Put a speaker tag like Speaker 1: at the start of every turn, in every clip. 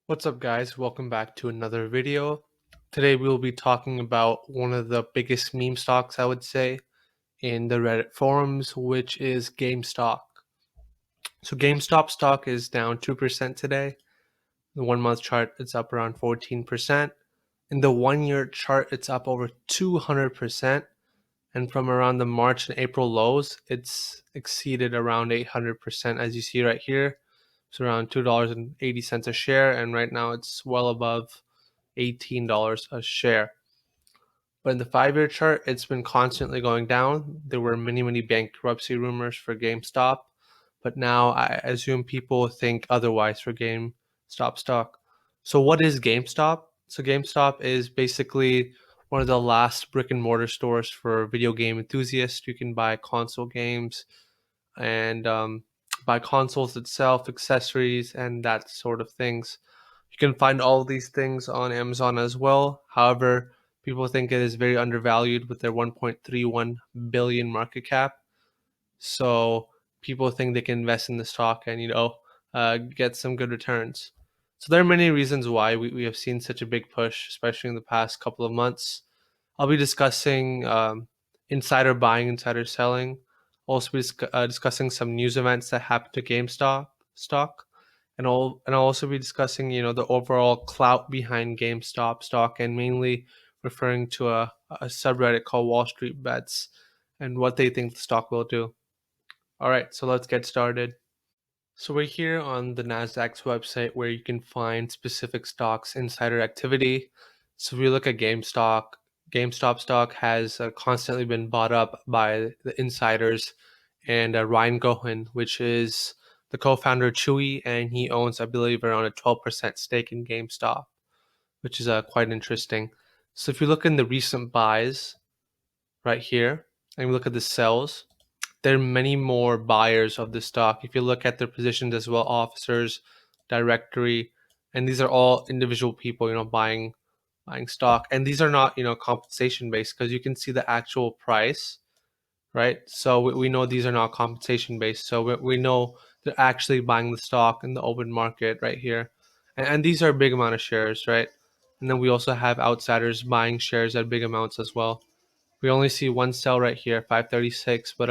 Speaker 1: What's up, guys? Welcome back to another video. Today we'll be talking about one of the biggest meme stocks, I would say, in the Reddit forums, which is GameStop. So GameStop stock is down 2% today. The 1 month chart, it's up around 14%. In the 1 year chart, it's up over 200%. And from around the March and April lows, it's exceeded around 800%, as you see right here. It's around $2.80 a share, and right now it's well above $18 a share. But in the 5 year chart, it's been constantly going down. There were many bankruptcy rumors for GameStop, but now I assume people think otherwise for GameStop stock. So, what is GameStop? So, GameStop is basically one of the last brick and mortar stores for video game enthusiasts. You can buy console games and buy consoles itself, accessories, and that sort of things. You can find all of these things on Amazon as well. However, people think it is very undervalued with their 1.31 billion market cap. So people think they can invest in the stock and get some good returns. So there are many reasons why we have seen such a big push, especially in the past couple of months. I'll be discussing insider buying, insider selling. Also be discussing some news events that happened to GameStop stock, and I'll also be discussing the overall clout behind GameStop stock, and mainly referring to a subreddit called WallStreetBets and what they think the stock will do. All right, so let's get started. So we're here on the Nasdaq's website where you can find specific stocks insider activity. So if we look at GameStop stock has constantly been bought up by the insiders, and Ryan Gohan, which is the co-founder of Chewy, and he owns, I believe, around a 12% stake in GameStop, which is quite interesting. So if you look in the recent buys right here, and we look at the sells, there are many more buyers of the stock. If you look at their positions as well, officers, directory, and these are all individual people, buying stock. And these are not, compensation based, because you can see the actual price, right? So we know these are not compensation based. So we know they're actually buying the stock in the open market right here. And these are a big amount of shares, right? And then we also have outsiders buying shares at big amounts as well. We only see one sell right here, 536, but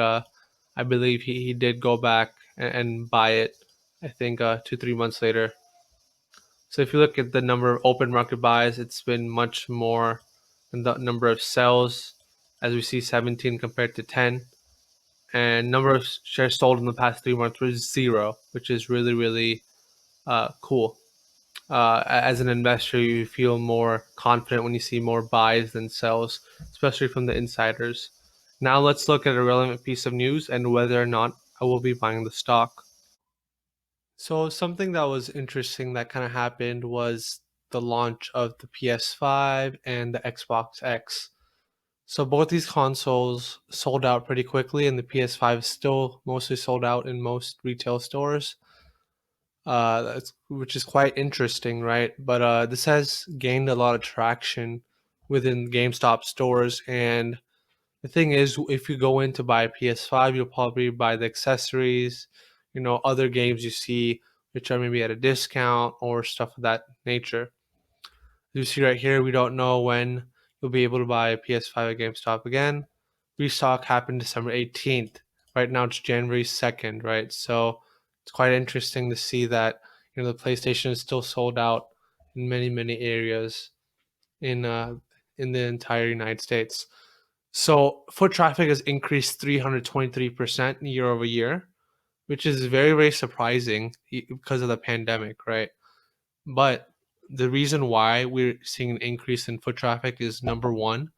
Speaker 1: I believe he did go back and buy it, I think 2 3 months later. So if you look at the number of open market buys, it's been much more than the number of sells, as we see 17 compared to 10. And number of shares sold in the past 3 months was zero, which is really cool. As an investor, you feel more confident when you see more buys than sells, especially from the insiders. Now let's look at a relevant piece of news and whether or not I will be buying the stock. So something that was interesting that kind of happened was the launch of the PS5 and the Xbox X. So both these consoles sold out pretty quickly, and the PS5 is still mostly sold out in most retail stores, which is quite interesting, right? But this has gained a lot of traction within GameStop stores. And the thing is, if you go in to buy a PS5, you'll probably buy the accessories, other games you see which are maybe at a discount or stuff of that nature. You see right here, we don't know when you'll be able to buy a PS5 at GameStop again. Restock happened December 18th. Right now it's January 2nd, right? So it's quite interesting to see that the PlayStation is still sold out in many areas in uh in the entire United States. So foot traffic has increased 323% year over year, which is very surprising because of the pandemic, right? But the reason why we're seeing an increase in foot traffic is number one,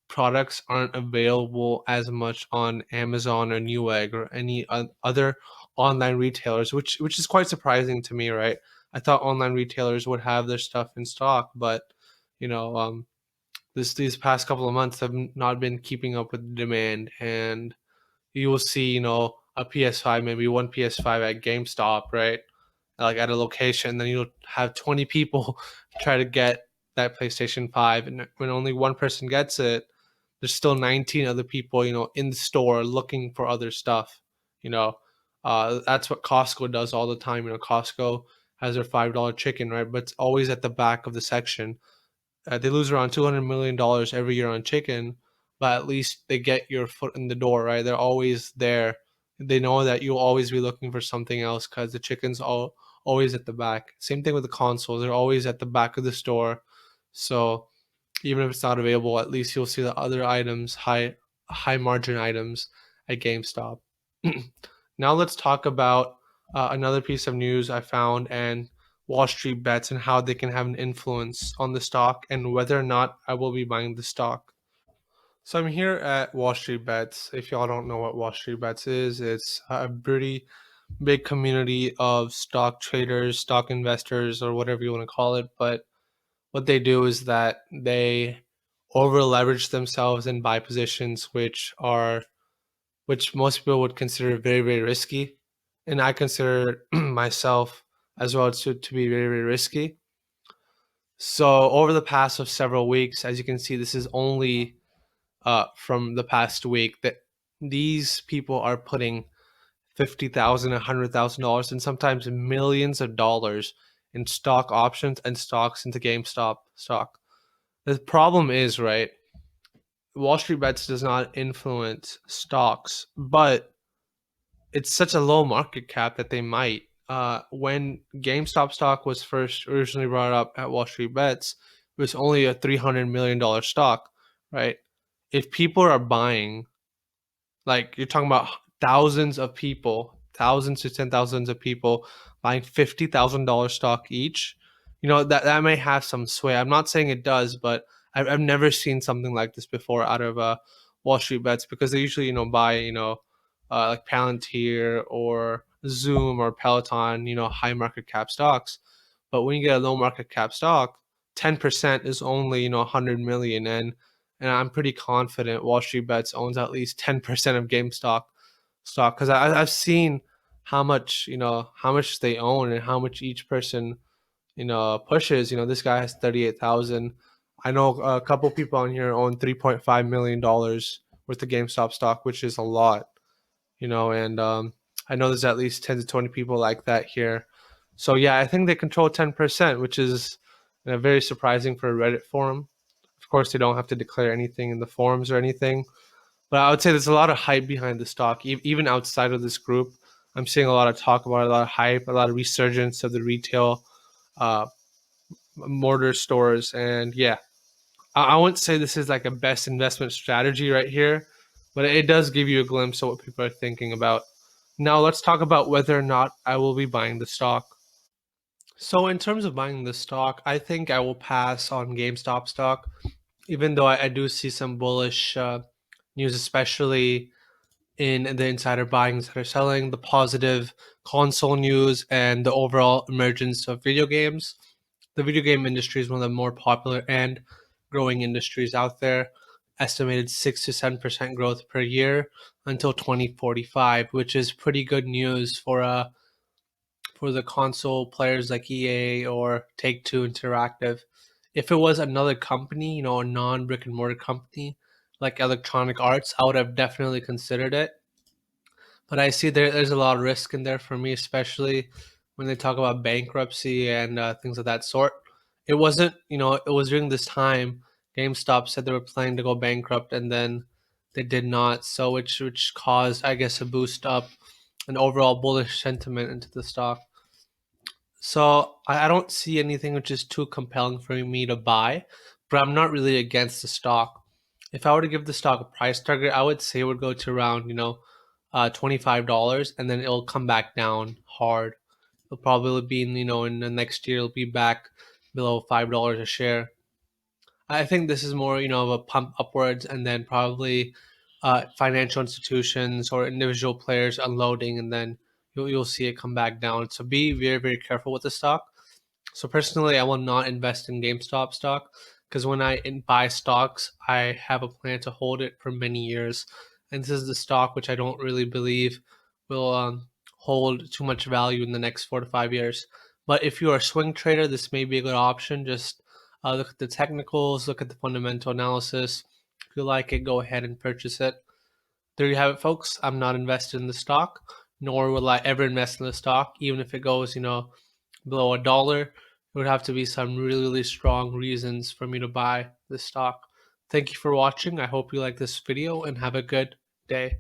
Speaker 1: products aren't available as much on Amazon or Newegg or any other online retailers, which is quite surprising to me, right? I thought online retailers would have their stuff in stock, but you know, um, these past couple of months have not been keeping up with demand, and you will see, a PS5, maybe one PS5 at GameStop, right? Like at a location, then you'll have 20 people try to get that PlayStation 5, and when only one person gets it, there's still 19 other people, in the store looking for other stuff. You know, that's what Costco does all the time. Costco has their $5 chicken, right? But it's always at the back of the section. They lose around $200 million every year on chicken, but at least they get your foot in the door, right? They're always there. They know that you'll always be looking for something else because the chicken's always at the back. Same thing with the consoles; they're always at the back of the store. So even if it's not available, at least you'll see the other items, high margin items at GameStop. Now let's talk about another piece of news I found and Wall Street bets and how they can have an influence on the stock and whether or not I will be buying the stock. So I'm here at Wall Street Bets. If y'all don't know what Wall Street Bets is, it's a pretty big community of stock traders, stock investors, or whatever you want to call it. But what they do is that they over leverage themselves and buy positions which most people would consider very, very risky. And I consider myself as well to be very, very risky. So over the past of several weeks, as you can see, this is only from the past week that these people are putting $50,000, $100,000, and sometimes millions of dollars in stock options and stocks into GameStop stock. The problem is, right, Wall Street Bets does not influence stocks, but it's such a low market cap that they might. When GameStop stock was first originally brought up at Wall Street Bets, it was only a $300 million stock, right? If people are buying, like you're talking about thousands of people, thousands to 10,000s of people buying $50,000 stock each, that may have some sway. I'm not saying it does, but I've never seen something like this before out of Wall Street Bets because they usually buy like Palantir or Zoom or Peloton, high market cap stocks. But when you get a low market cap stock, 10% is only 100 million, and I'm pretty confident Wall Street Bets owns at least 10% of GameStop stock because I've seen how much they own and how much each person pushes. This guy has 38,000. I know a couple people on here own $3.5 million worth of GameStop stock, which is a lot. And I know there's at least 10 to 20 people like that here. So yeah, I think they control 10%, which is very surprising for a Reddit forum. Of course, they don't have to declare anything in the forums or anything, but I would say there's a lot of hype behind the stock, even outside of this group. I'm seeing a lot of talk about it, a lot of hype, a lot of resurgence of the retail uh, mortar stores, and yeah, I wouldn't say this is like a best investment strategy right here, but it does give you a glimpse of what people are thinking about. Now let's talk about whether or not I will be buying the stock. So in terms of buying the stock, I think I will pass on GameStop stock, even though I do see some bullish news, especially in the insider buyings that are selling, the positive console news, and the overall emergence of video games. The video game industry is one of the more popular and growing industries out there, estimated 6 to 7% growth per year until 2045, which is pretty good news for the console players like EA or Take Two Interactive. If it was another company, a non brick and mortar company like Electronic Arts, I would have definitely considered it. But I see there's a lot of risk in there for me, especially when they talk about bankruptcy and things of that sort. It wasn't, it was during this time GameStop said they were planning to go bankrupt, and then they did not. So which caused, I guess, a boost up an overall bullish sentiment into the stock. So I don't see anything which is too compelling for me to buy, but I'm not really against the stock. If I were to give the stock a price target, I would say it would go to around, $25, and then it'll come back down hard. It'll probably be in the next year, it'll be back below $5 a share. I think this is more, of a pump upwards, and then probably financial institutions or individual players unloading, and then you'll see it come back down. So be very, very careful with the stock. So personally, I will not invest in GameStop stock because when I buy stocks, I have a plan to hold it for many years, and this is the stock which I don't really believe will hold too much value in the next 4 to 5 years. But if you're a swing trader, this may be a good option. Just look at the technicals, look at the fundamental analysis. If you like it, go ahead and purchase it. There you have it, folks. I'm not invested in the stock, nor will I ever invest in the stock, even if it goes, below $1. It would have to be some really, really strong reasons for me to buy this stock. Thank you for watching. I hope you like this video and have a good day.